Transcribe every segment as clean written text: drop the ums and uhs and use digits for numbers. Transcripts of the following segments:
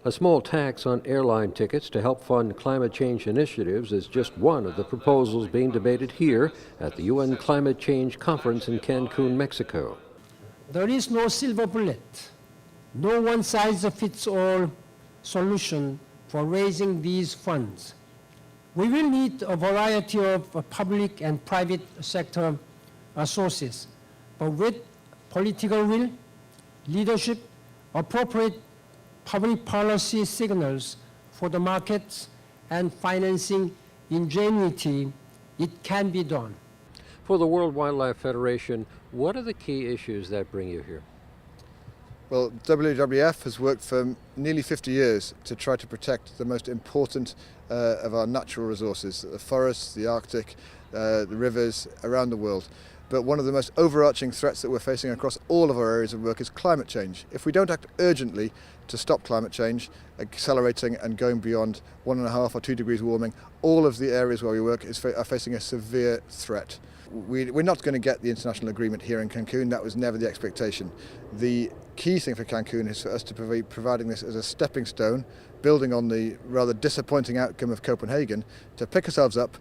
A small tax on airline tickets to help fund climate change initiatives is just one of the proposals being debated here at the UN Climate Change Conference in Cancun, Mexico. There is no silver bullet, no one-size-fits-all solution for raising these funds. We will need a variety of public and private sector sources, but with political will, leadership, appropriate public policy signals for the markets, and financing ingenuity, it can be done. For the World Wildlife Federation, what are the key issues that bring you here? Well, WWF has worked for nearly 50 years to try to protect the most important of our natural resources, the forests, the Arctic, the rivers around the world. But one of the most overarching threats that we're facing across all of our areas of work is climate change. If we don't act urgently to stop climate change, accelerating and going beyond 1.5 or 2 degrees warming, all of the areas where we work are facing a severe threat. We're not going to get the international agreement here in Cancun. That was never the expectation. The key thing for Cancun is for us to be providing this as a stepping stone, building on the rather disappointing outcome of Copenhagen, to pick ourselves up,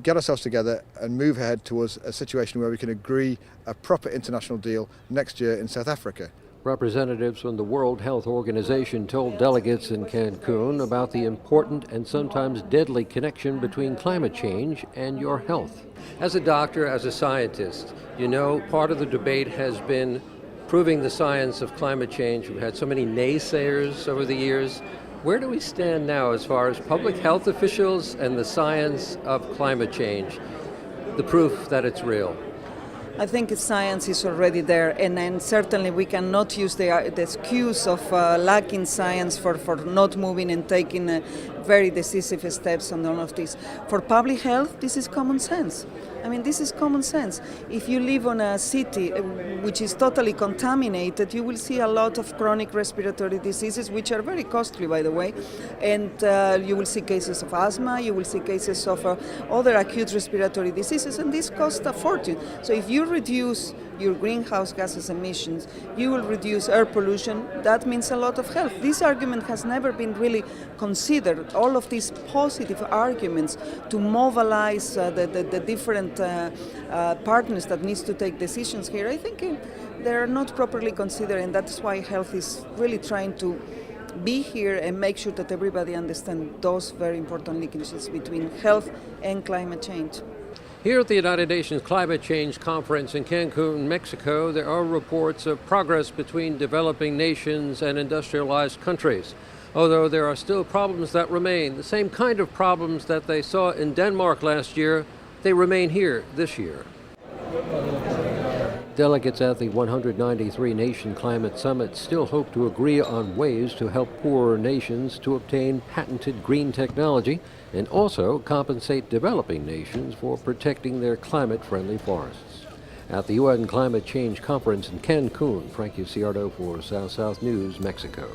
get ourselves together and move ahead towards a situation where we can agree a proper international deal next year in South Africa. Representatives from the World Health Organization told delegates in Cancun about the important and sometimes deadly connection between climate change and your health. As a doctor, as a scientist, you know, part of the debate has been proving the science of climate change. We've had so many naysayers over the years. Where do we stand now as far as public health officials and the science of climate change, the proof that it's real? I think science is already there, and certainly we cannot use the excuse of lacking science for not moving and taking very decisive steps on all of this. For public health, this is common sense. I mean, this is common sense. If you live on a city which is totally contaminated, you will see a lot of chronic respiratory diseases, which are very costly, by the way. And you will see cases of asthma, you will see cases of other acute respiratory diseases, and this costs a fortune. So if you reduce your greenhouse gases emissions, you will reduce air pollution. That means a lot of health. This argument has never been really considered. All of these positive arguments to mobilize the different partners that needs to take decisions here, I think they are not properly considered, and that's why health is really trying to be here and make sure that everybody understands those very important linkages between health and climate change. Here at the United Nations Climate Change Conference in Cancun, Mexico, there are reports of progress between developing nations and industrialized countries. Although there are still problems that remain, the same kind of problems that they saw in Denmark last year, they remain here this year. Delegates at the 193 Nation Climate Summit still hope to agree on ways to help poorer nations to obtain patented green technology and also compensate developing nations for protecting their climate-friendly forests. At the UN Climate Change Conference in Cancun, Frank Uciardo for South South News, Mexico.